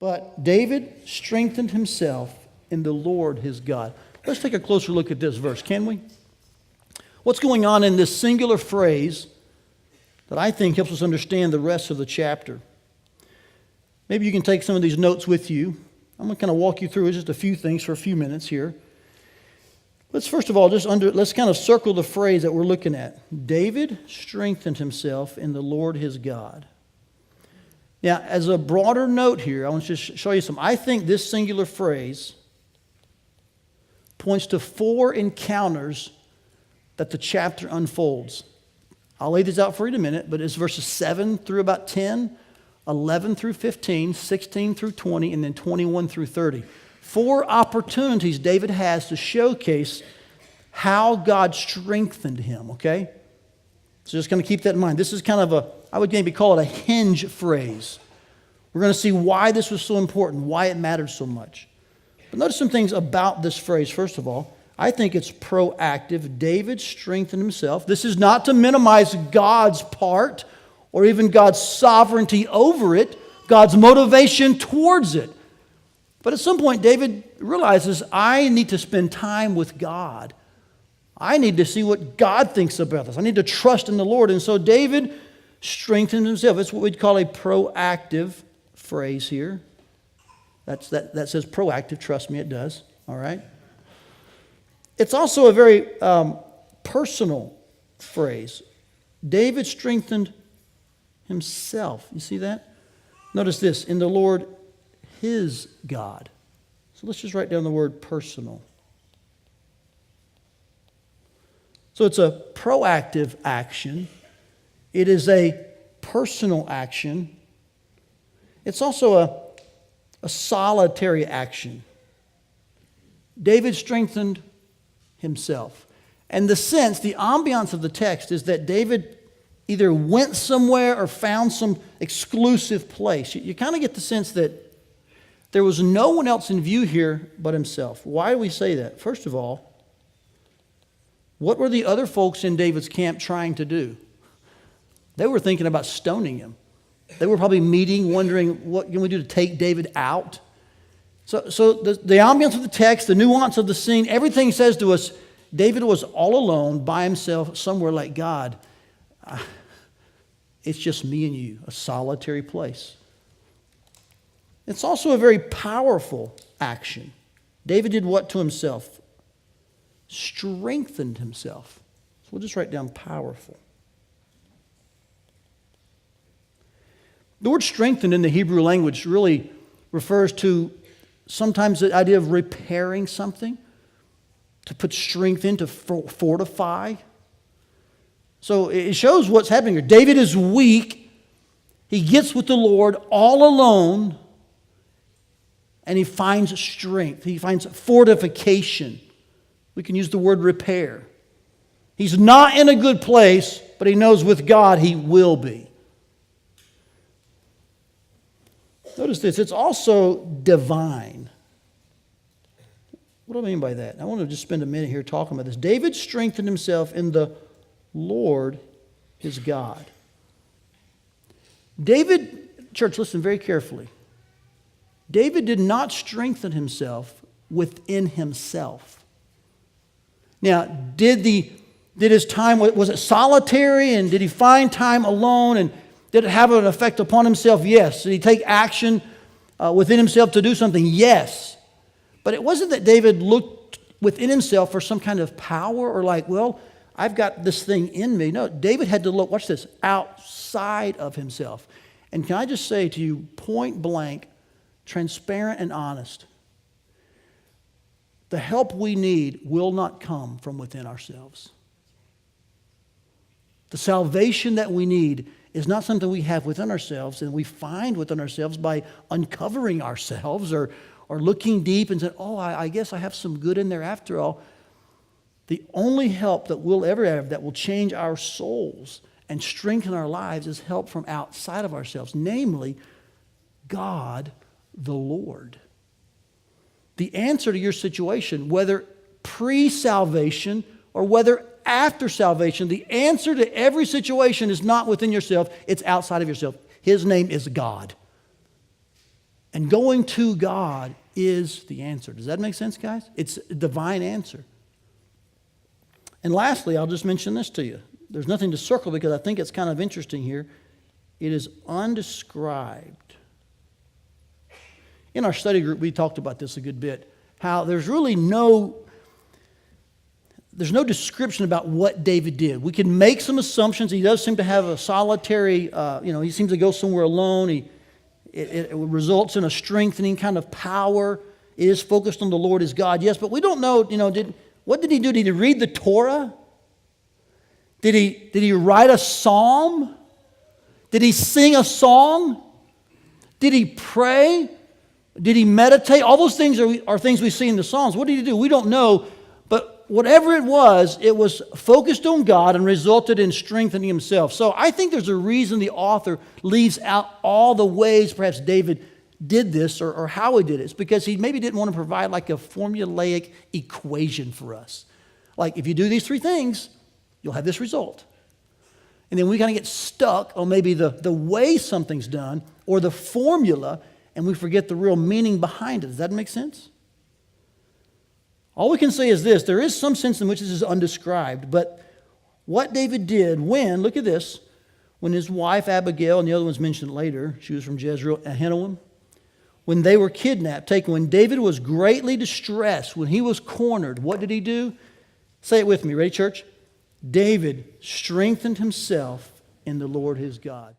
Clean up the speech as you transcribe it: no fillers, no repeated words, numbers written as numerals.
But David strengthened himself in the Lord his God. Let's take a closer look at this verse, can we? What's going on in this singular phrase that I think helps us understand the rest of the chapter? Maybe you can take some of these notes with you. I'm going to kind of walk you through just a few things for a few minutes here. Let's first of all let's kind of circle the phrase that we're looking at. David strengthened himself in the Lord his God. Now, as a broader note here, I want to just show you some. I think this singular phrase points to 4 encounters that the chapter unfolds. I'll lay these out for you in a minute, but it's verses 7 through about 10, 11 through 15, 16 through 20, and then 21 through 30. 4 opportunities David has to showcase how God strengthened him, okay? So just going to keep that in mind. This is kind of I would maybe call it a hinge phrase. We're going to see why this was so important, why it mattered so much. But notice some things about this phrase. First of all, I think it's proactive. David strengthened himself. This is not to minimize God's part or even God's sovereignty over it, God's motivation towards it. But at some point, David realizes, I need to spend time with God. I need to see what God thinks about this. I need to trust in the Lord. And so David strengthened himself. It's what we'd call a proactive phrase here. That says proactive. Trust me, it does. All right? It's also a very personal phrase. David strengthened himself. You see that? Notice this, in the Lord his God. So let's just write down the word personal. So it's a proactive action. It is a personal action. It's also a solitary action. David strengthened himself. And the ambiance of the text is that David either went somewhere or found some exclusive place. You kind of get the sense that there was no one else in view here but himself. Why do we say that? First of all, what were the other folks in David's camp trying to do? They were thinking about stoning him. They were probably meeting, wondering, what can we do to take David out? So the ambiance of the text, the nuance of the scene, everything says to us, David was all alone by himself somewhere like God. It's just me and you, a solitary place. It's also a very powerful action. David did what to himself? Strengthened himself. So we'll just write down powerful. The word strengthened in the Hebrew language really refers to sometimes the idea of repairing something, to put strength in, to fortify. So it shows what's happening here. David is weak. He gets with the Lord all alone, and he finds strength. He finds fortification. We can use the word repair. He's not in a good place, but he knows with God he will be. Notice this, it's also divine. What do I mean by that? I want to just spend a minute here talking about this. David strengthened himself in the Lord his God. David, church, listen very carefully. David did not strengthen himself within himself. Now, did his time, was it solitary, and did he find time alone, and did it have an effect upon himself? Yes. Did he take action within himself to do something? Yes. But it wasn't that David looked within himself for some kind of power or like, well, I've got this thing in me. No, David had to look, watch this, outside of himself. And can I just say to you, point blank, transparent and honest, the help we need will not come from within ourselves. The salvation that we need is not something we have within ourselves and we find within ourselves by uncovering ourselves or looking deep and saying, oh, I guess I have some good in there after all. The only help that we'll ever have that will change our souls and strengthen our lives is help from outside of ourselves, namely God the Lord. The answer to your situation, whether pre-salvation or whether after salvation, the answer to every situation is not within yourself, it's outside of yourself. His name is God. And going to God is the answer. Does that make sense, guys? It's a divine answer. And lastly, I'll just mention this to you. There's nothing to circle because I think it's kind of interesting here. It is undescribed. In our study group, we talked about this a good bit. How there's really no description about what David did. We can make some assumptions. He does seem to have a solitary, he seems to go somewhere alone. It results in a strengthening kind of power. It is focused on the Lord as God, yes, but we don't know, what did he do? Did he read the Torah? Did he write a psalm? Did he sing a song? Did he pray? Did he meditate? All those things are things we see in the Psalms. What did he do? We don't know. But whatever it was focused on God and resulted in strengthening himself. So I think there's a reason the author leaves out all the ways perhaps David did this or how he did it. It's because he maybe didn't want to provide like a formulaic equation for us. Like if you do these three things, you'll have this result. And then we kind of get stuck on maybe the way something's done or the formula, and we forget the real meaning behind it. Does that make sense? All we can say is this. There is some sense in which this is undescribed, but what David did when, look at this, when his wife Abigail, and the other one's mentioned later, she was from Jezreel, Ahinoam, when they were kidnapped, when David was greatly distressed, when he was cornered, what did he do? Say it with me. Ready, church? David strengthened himself in the Lord his God.